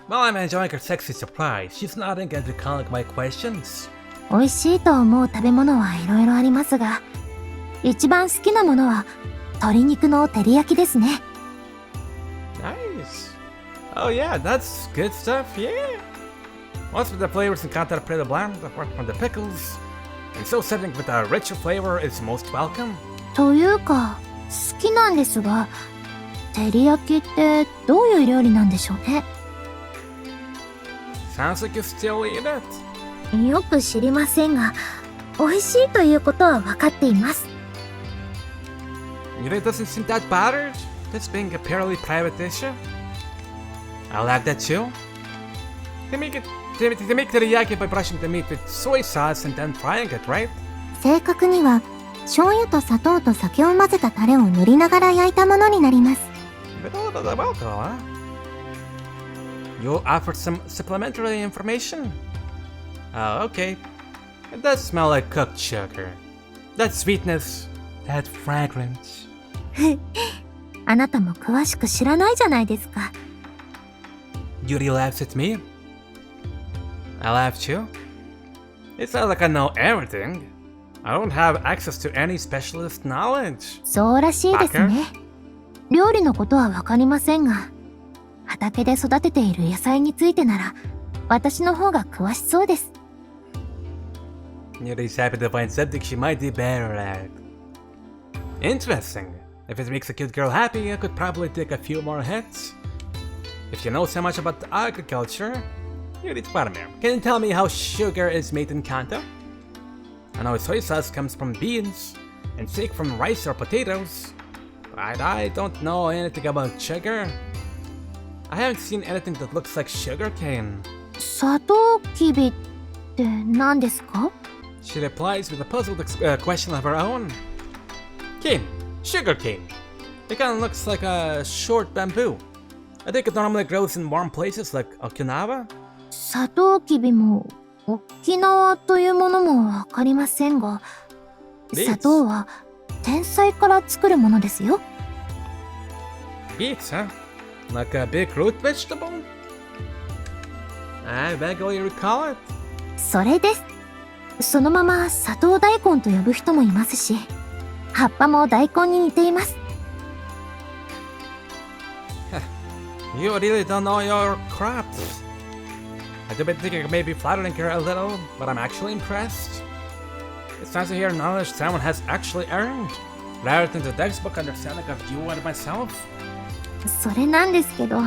While I'm enjoying her sexy surprise, she's nodding and recalling my questions. 美味しいと思う食べ物はいろいろありますが、一番好きなものは鶏肉の照り焼きですね。Nice. Oh yeah, that's good stuff, yeah. Most of the flavors in Kanto are pretty bland, apart from the pickles. And so something with a richer flavor is most welcome. というか、好きなんですが、照り焼きってどういう料理なんでしょうね。Sounds like you still eat it. よく知りませんが、美味しいということは分かっています。Yuri doesn't seem that bothered. This being a purely private issue. I like that too. They make teriyaki by brushing the meat with soy sauce and then frying it, right? 正確には醤油と砂糖と酒を混ぜたタレを塗りながら焼いたものになります。But all of the alcohol, huh? You offered some supplementary information? Oh, okay. It does smell like cooked sugar. That sweetness, that fragrance. あなたも詳しく知らないじゃないですか。Yuri laughs at me. I laugh too. It's not like I know everything. I don't have access to any specialist knowledge. そうらしいですね。料理のことはわかりませんが、畑で育てている野菜についてなら、私の方が詳しそうです。Yuri's happy to find something she might be better at. Interesting. If it makes a cute girl happy, I could probably take a few more hits. If you know so much about agriculture, Yuri Twarmir, can you tell me how sugar is made in Kanto? I know soy sauce comes from beans, and steak from rice or potatoes, but I don't know anything about sugar. I haven't seen anything that looks like sugar cane. サトウキビって何ですか？ She replies with a puzzled question of her own. Cane. Sugar cane. It kind of looks like a short bamboo. I think it normally grows in warm places like Okinawa. サトウキビも沖縄というものもわかりませんが、砂糖は天才から作るものですよ。Beets, huh? Like a big root vegetable? I vaguely recall it. それです。そのまま砂糖大根と呼ぶ人もいますし、葉っぱも大根に似ています。You really don't know your crops. I've been thinking of maybe flattering her a little, but I'm actually impressed. It's nice to hear knowledge someone has actually earned, rather than the textbook understanding of you and myself. それなんですけど、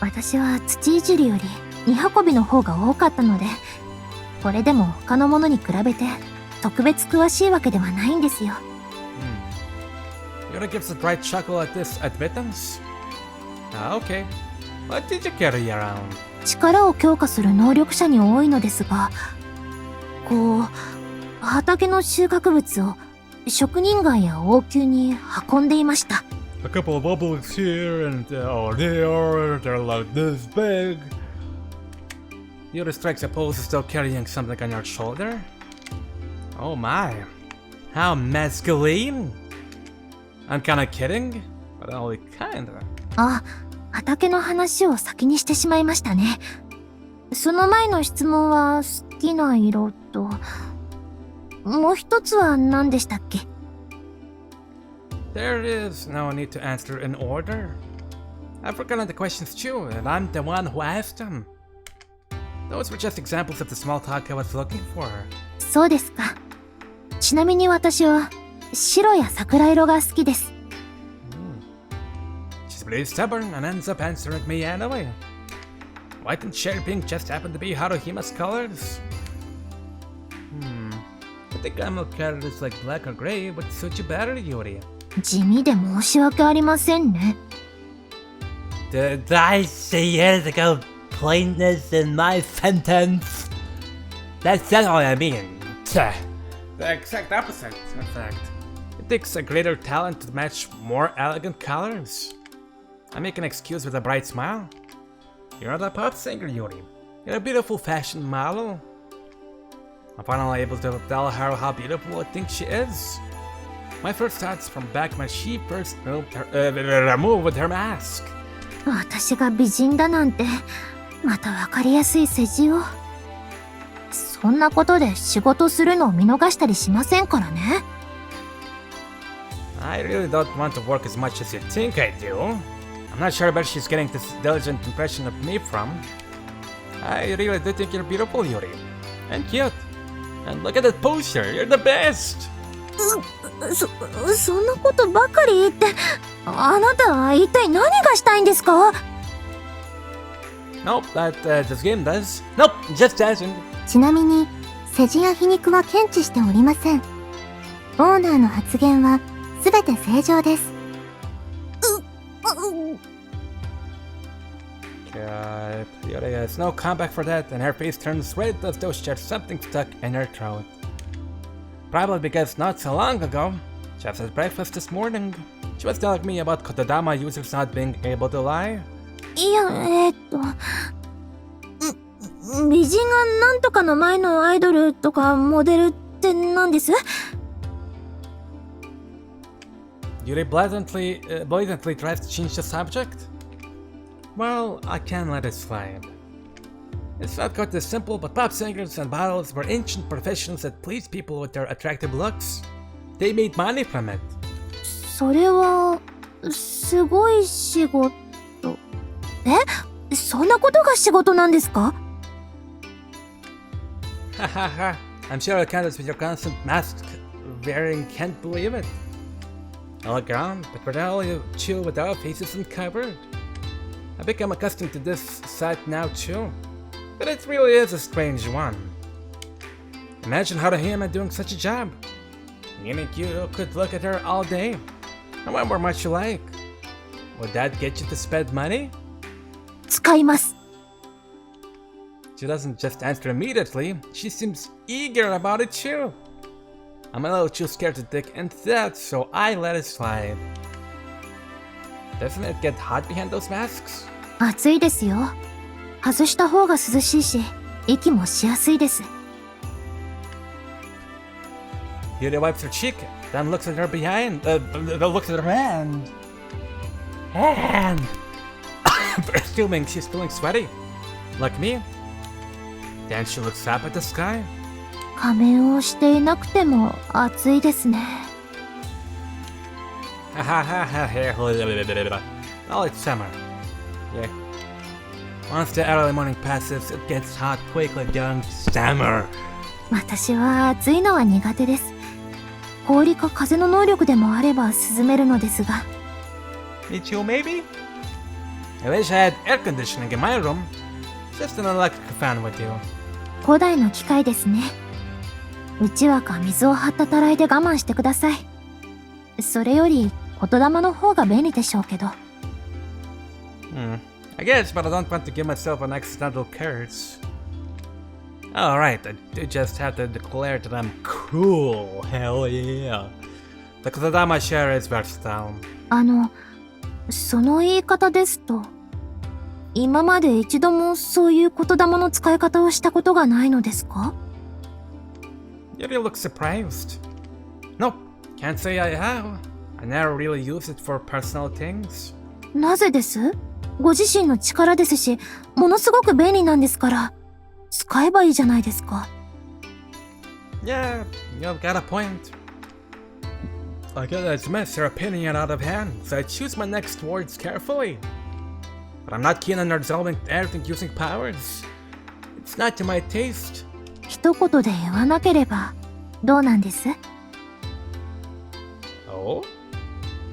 私は土いじりより荷運びの方が多かったので、これでも他のものに比べて特別詳しいわけではないんですよ。Yuri gives a bright chuckle at this admittance. Okay. What did you carry around? 力を強化する能力者に多いのですが、こう、畑の収穫物を職人街や王宮に運んでいました。A couple of bubbles here and there, they're like this big. Yuri strikes a pose as though carrying something on your shoulder. Oh my. How masculine. I'm kinda kidding, but only kinda. あ、畑の話を先にしてしまいましたね。その前の質問は好きな色と、もう一つは何でしたっけ？ There is no need to answer in order. I've forgotten the questions too, and I'm the one who asked them. Those were just examples of the small talk I was looking for. そうですか。ちなみに私は白や桜色が好きです。She's pretty stubborn and ends up answering me anyway. White and cherry pink just happen to be Haruhima's colors. I think I'm colors like black or gray would suit you better, Yuri. 地味で申し訳ありませんね。Did I say years ago plainness in my sentence? That's not what I mean. The exact opposite, in fact. It takes a greater talent to match more elegant colors. I make an excuse with a bright smile. You're the pop singer, Yuri. You're a beautiful fashion model. I'm finally able to tell her how beautiful I think she is. My first thoughts from back when she first removed her mask. 私が美人だなんて、またわかりやすい世辞を。そんなことで仕事するのを見逃したりしませんからね。I really don't want to work as much as you think I do. I'm not sure where she's getting this diligent impression of me from. I really do think you're beautiful, Yuri. And cute. And look at that poster, you're the best! そんなことばかり言って、あなたは一体何がしたいんですか？ Nope, this game does. Nope, just doesn't. ちなみに、世辞や皮肉は検知しておりません。オーナーの発言はすべて正常です。God, Yuri has no comeback for that, and her face turns red as though she has something stuck in her throat. Probably because not so long ago, just at breakfast this morning, she was telling me about Kotodama users not being able to lie. いや、美人がなんとかの前のアイドルとかモデルって何です？ Yuri blatantly tries to change the subject. Well, I can't let it slide. It's not quite as simple, but pop singers and models were ancient professions that pleased people with their attractive looks. They made money from it. それは、すごい仕事。そんなことが仕事なんですか？ Hahaha, I'm sure I can't with your constant mask wearing can't believe it. I look around, but we're all chill with our faces uncovered. I've become accustomed to this sight now too, but it really is a strange one. Imagine how the human doing such a job. You think you could look at her all day, and wonder much you like. Would that get you to spend money? 使います。 She doesn't just answer immediately, she seems eager about it too. I'm a little too scared to dig into that, so I let it slide. Doesn't it get hot behind those masks? 暑いですよ。外した方が涼しいし、息もしやすいです。Yuri wipes her cheek, then looks at her looks at her hand. Assuming she's feeling sweaty. Like me. Then she looks up at the sky. 仮面をしていなくても暑いですね。Oh, it's summer. Yeah. Once the early morning passes, it gets hot quickly during summer. 私は暑いのは苦手です。氷か風の能力でもあれば涼めるのですが。Me too, maybe? I wish I had air conditioning in my room. Just an electric fan with you. 古代の機械ですね。うちわか水を張ったたらいで我慢してください。それより言霊の方が便利でしょうけど。I guess, but I don't want to give myself an accidental curse. Alright, I do just have to declare that I'm cool. Hell yeah. The Kotodama share is versatile. その言い方ですと、今まで一度もそういう言霊の使い方をしたことがないのですか？ Yuri looks surprised. Nope, can't say I have. I never really use it for personal things. なぜです？ご自身の力ですし、ものすごく便利なんですから、使えばいいじゃないですか。Yeah, you've got a point. I gotta admit your opinion out of hand, so I choose my next words carefully. But I'm not keen on resolving everything using powers. It's not to my taste. 一言で言わなければどうなんです？ Oh?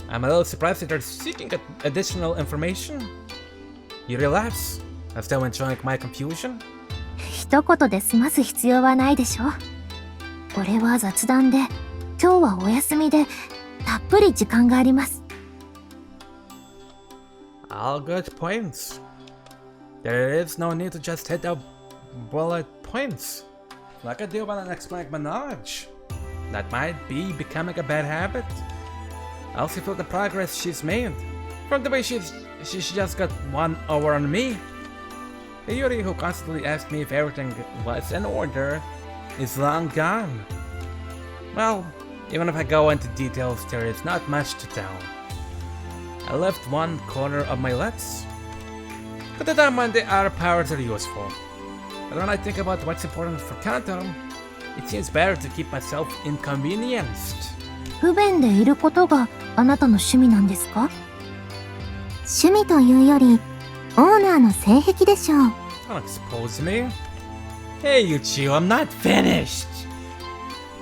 I'm a little surprised that you're seeking additional information. Yuri laughs, as though enjoying my confusion. 一言で済ます必要はないでしょ。これは雑談で、今日はお休みで、たっぷり時間があります。All good points. There is no need to just hit the bullet points, like I do when I explain my knowledge. That might be becoming a bad habit. I also feel the progress she's made, from the way she just got one over on me. The Yuri who constantly asked me if everything was in order is long gone. Well, even if I go into details, there is not much to tell. I left one corner of my lips. But the time when the other powers are useful. But when I think about what's important for Kanto, it seems better to keep myself inconvenienced. 不便でいることがあなたの趣味なんですか？趣味というより、オーナーの性癖でしょう。Don't expose me. Hey, Yuchio, I'm not finished.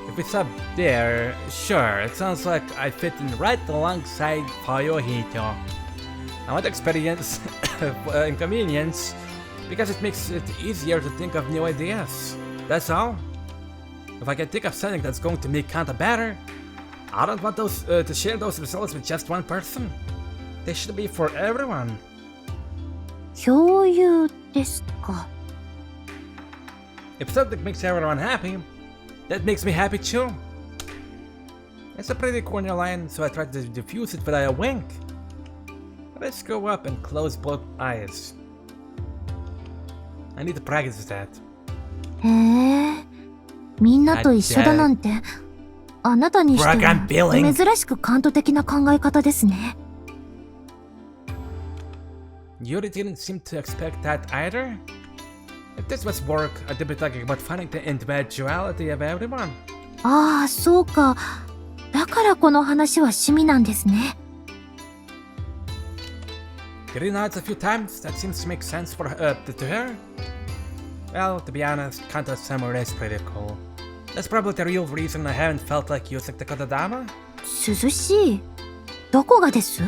If it's up there, sure, it sounds like I fit in right alongside Fuyuhito. I want to experience inconvenience because it makes it easier to think of new ideas. That's all. If I can think of something that's going to make Kanto better, I don't want those to share those results with just one person. They should be for everyone. 共有ですか。If something makes everyone happy, that makes me happy too. It's a pretty corny line, so I tried to diffuse it without a wink. Let's go up and close both eyes. I need to practice that. へえ、みんなと一緒だなんて、あなたにしては珍しくカント的な考え方ですね。Yuri didn't seem to expect that either. If this was work, I'd be talking about finding the individuality of everyone. ああ、そうか。だからこの話は趣味なんですね。Yuri nods a few times. That seems to make sense for to her. Well, to be honest, Kanto's summer is pretty cool. That's probably the real reason I haven't felt like using the kodama. 涼しい。どこがです？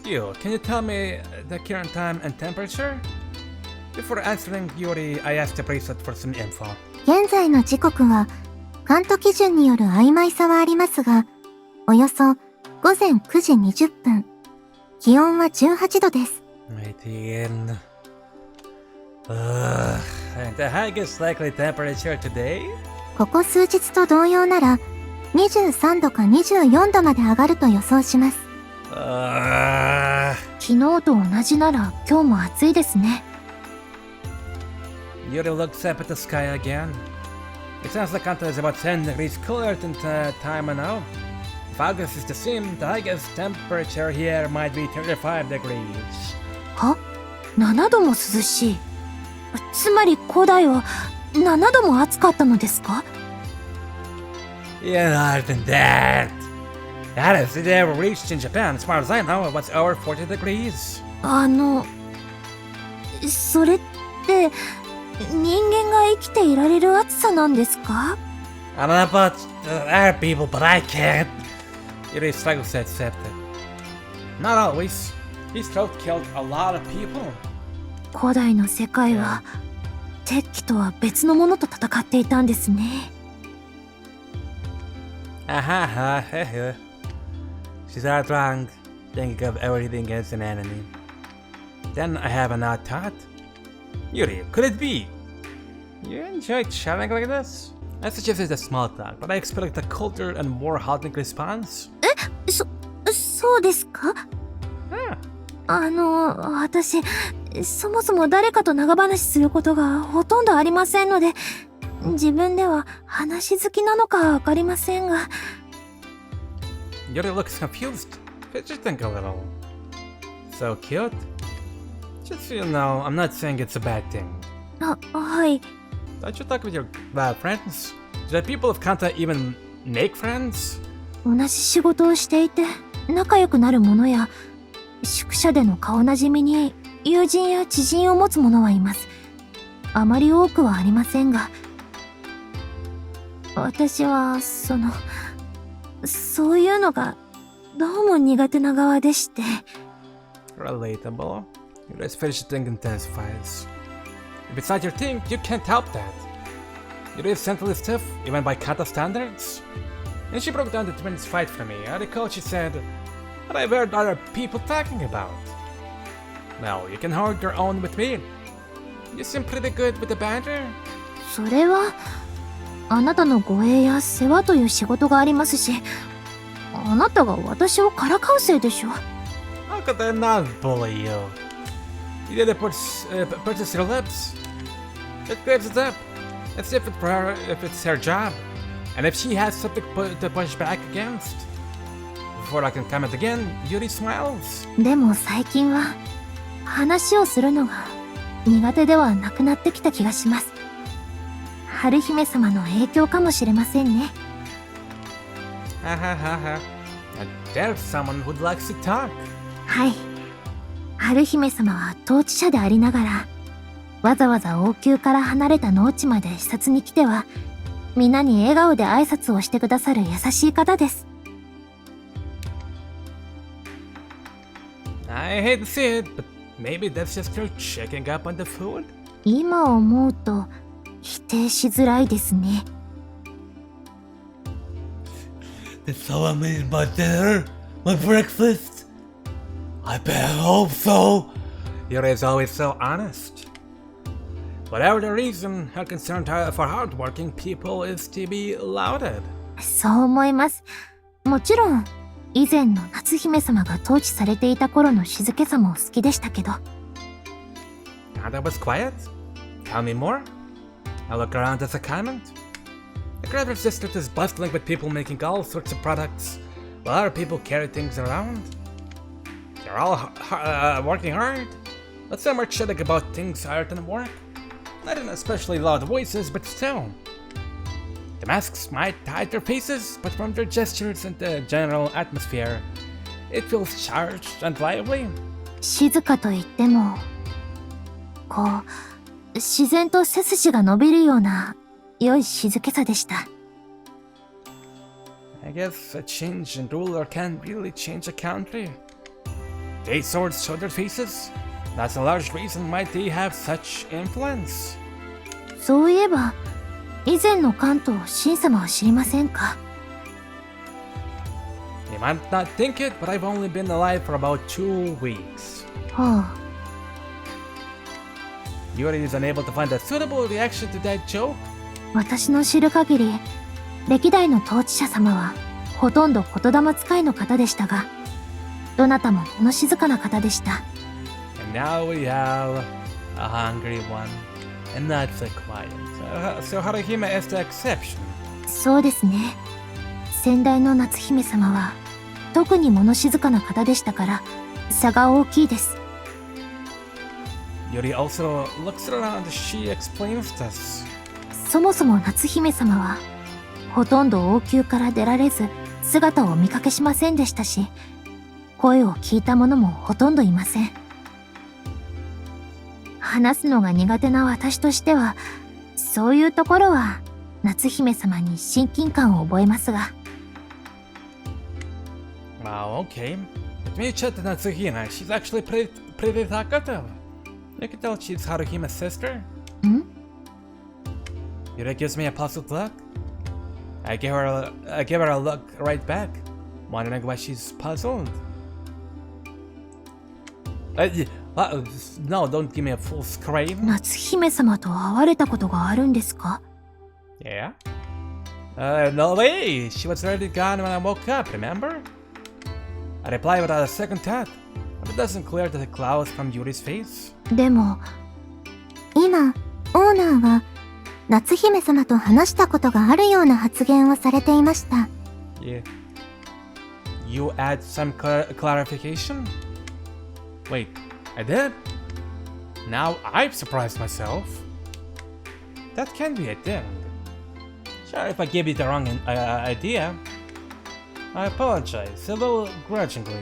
You, can you tell me the current time and temperature? Before answering Yuri, I asked the bracelet for some info. 現在の時刻は、カント基準による曖昧さはありますが、およそ午前9時20分。気温は18度です。18. And the highest likely temperature today? ここ数日と同様なら、23度か24度まで上がると予想します。昨日と同じなら今日も暑いですね。Yuri looks up at the sky again. It sounds like Kanto is about 10 degrees cooler than time now. If August is the same, the highest temperature here might be 35 degrees. は？7度も涼しい。つまり古代は7度も暑かったのですか？ Yeah, other than that. That is, it ever reached in Japan. As far as I know, it was over 40 degrees. それって、人間が生きていられる暑さなんですか？ I don't know about other people, but I can't. Yuri struggles to accept it. Not always. His throat killed a lot of people. 古代の世界は、鉄器とは別のものと戦っていたんですね。She's not wrong, thinking of everything as an enemy. Then I have an odd thought. Yuri, could it be? You enjoy chatting like this? I suggested a small talk, but I expect a colder and more halting response. そうですか？私、そもそも誰かと長話することがほとんどありませんので、自分では話好きなのかわかりませんが。Yuri looks confused, fidgeting a little. So cute. Just so you know, I'm not saying it's a bad thing. はい。Don't you talk with your friends? Do the people of Kanto even make friends? 同じ仕事をしていて、仲良くなる者や、宿舎での顔なじみに友人や知人を持つ者はいます。あまり多くはありませんが、私はそういうのがどうも苦手な側でして。Relatable. Your fidgeting intensifies. If it's not your thing, you can't help that. It is centrally stiff, even by Kanto standards. And she broke down the twins' fight for me. I recall she said, "What I've heard other people talking about." Well, you can hold your own with me. You seem pretty good with the banter. それは、あなたの護衛や世話という仕事がありますし、あなたが私をからかうせいでしょ。How could I not bully you? She didn't purchase her lips. It clears it up. As if it's her job. And if she has something to push back against. Before I can comment again, Yuri smiles. でも最近は話をするのが苦手ではなくなってきた気がします。春姫様の影響かもしれませんね。Ha ha ha ha. There's someone who likes to talk. はい。春姫様は統治者でありながら、わざわざ王宮から離れた農地まで視察に来ては、皆に笑顔で挨拶をしてくださる優しい方です。I hate to see it, but maybe that's just her checking up on the food? 今思うと否定しづらいですね。Did someone eat my dinner? My breakfast? I bet hope so. Yuri is always so honest. Whatever the reason, her concern for hardworking people is to be lauded. そう思います。もちろん、以前の夏姫様が統治されていた頃の静けさも好きでしたけど。Kunado was quiet? Tell me more? I look around as a comment. The Greater District is bustling with people making all sorts of products, while other people carry things around. They're all working hard, but some are chatting about things other than work. Not in especially loud voices, but still. The masks might hide their faces, but from their gestures and the general atmosphere, it feels charged and lively. 静かといっても、こう、自然と背筋が伸びるような良い静けさでした。I guess a change in ruler can really change a country. The eight swords show their faces. That's a large reason why they have such influence. そういえば、以前の関東神様は知りませんか？ You might not think it, but I've only been alive for about 2 weeks. はあ。Yuri is unable to find a suitable reaction to that joke. 私の知る限り、歴代の統治者様はほとんど言霊使いの方でしたが、どなたも物静かな方でした。And now we have a hungry one, and not so quiet. So Haruhime is the exception. そうですね。先代の夏姫様は特に物静かな方でしたから差が大きいです。Yuri also looks around as she explains this. そもそも夏姫様はほとんど王宮から出られず姿をお見かけしませんでしたし、声を聞いた者もほとんどいません。話すのが苦手な私としては、そういうところは夏姫様に親近感を覚えますが。Wow, okay. Let me chat to Natsuhina. She's actually pretty talkative. You can tell she's Haruhime's sister. ん？ Yuri gives me a puzzled look. I give her a look right back, wondering why she's puzzled. No, don't give me a full scream. 夏姫様と会われたことがあるんですか？ Yeah? No way! She was already gone when I woke up, remember? I reply without a second thought, but it doesn't clear the clouds from Yuri's face. でも、今、オーナーは夏姫様と話したことがあるような発言をされていました。Yeah. You add some clarification? Wait, I did? Now I've surprised myself. That can be a thing. Sure, if I gave you the wrong idea. I apologize, a little grudgingly.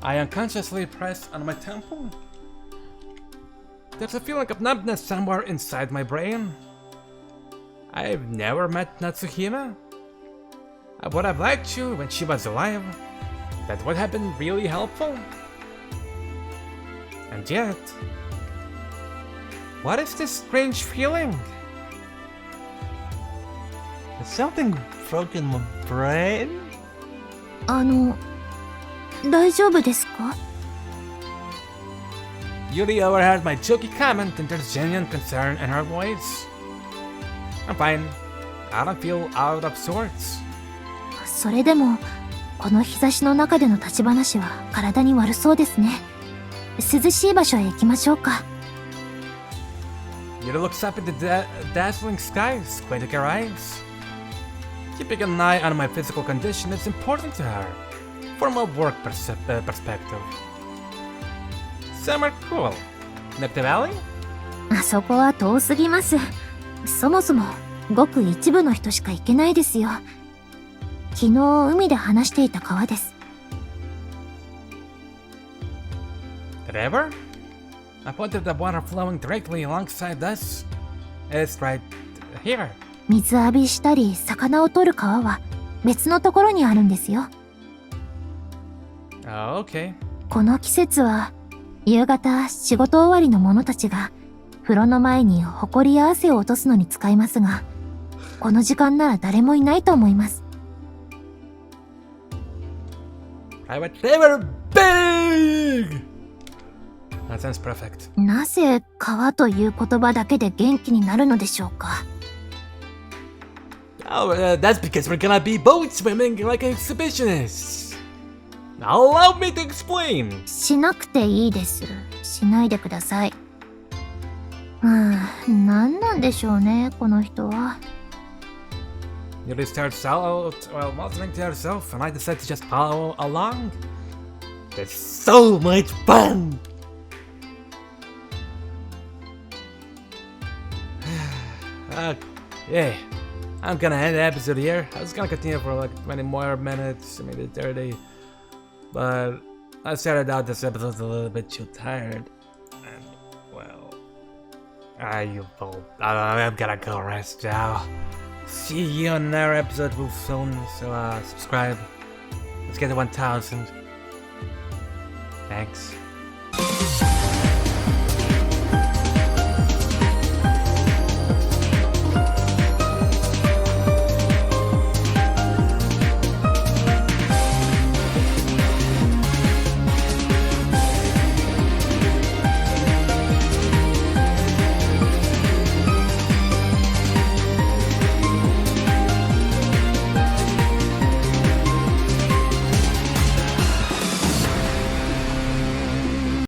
I unconsciously press on my temple. There's a feeling of numbness somewhere inside my brain. I've never met Natsuhime. I would have liked you when she was alive. That would have been really helpful. And yet... what is this strange feeling? Is something broken in my brain? 大丈夫ですか？ Yuri overheard my jokey comment and there's genuine concern in her voice. I'm fine. I don't feel out of sorts. それでも、この日差しの中での立ち話は体に悪そうですね。涼しい場所へ行きましょうか。Yuri looks up at the dazzling skies, squinting her eyes. Keeping an eye on my physical condition is important to her, from a work perspective. Somewhere cool. Neck the valley? あそこは遠すぎます。そもそも、ごく一部の人しか行けないですよ。昨日海で話していた川です。The river? I pointed at the water flowing directly alongside us. It's right here. 水浴びしたり魚を取る川は別のところにあるんですよ。Oh, okay. この季節は夕方仕事終わりの者たちが風呂の前に埃や汗を落とすのに使いますが、この時間なら誰もいないと思います。Private river big! That sounds perfect. なぜ川という言葉だけで元気になるのでしょうか。Oh, that's because we're gonna be boat swimming like exhibitionists. Allow me to explain. しなくていいです。しないでください。何なんでしょうね、この人は。Yuri starts out while muttering to herself, and I decide to just follow along. There's so much fun! Okay, I'm gonna end the episode here. I was gonna continue for like 20 more minutes, maybe 30, but I started out this episode a little bit too tired, and well, I'm gonna go rest now. See you on another episode real soon, so subscribe. Let's get to 1,000. Thanks.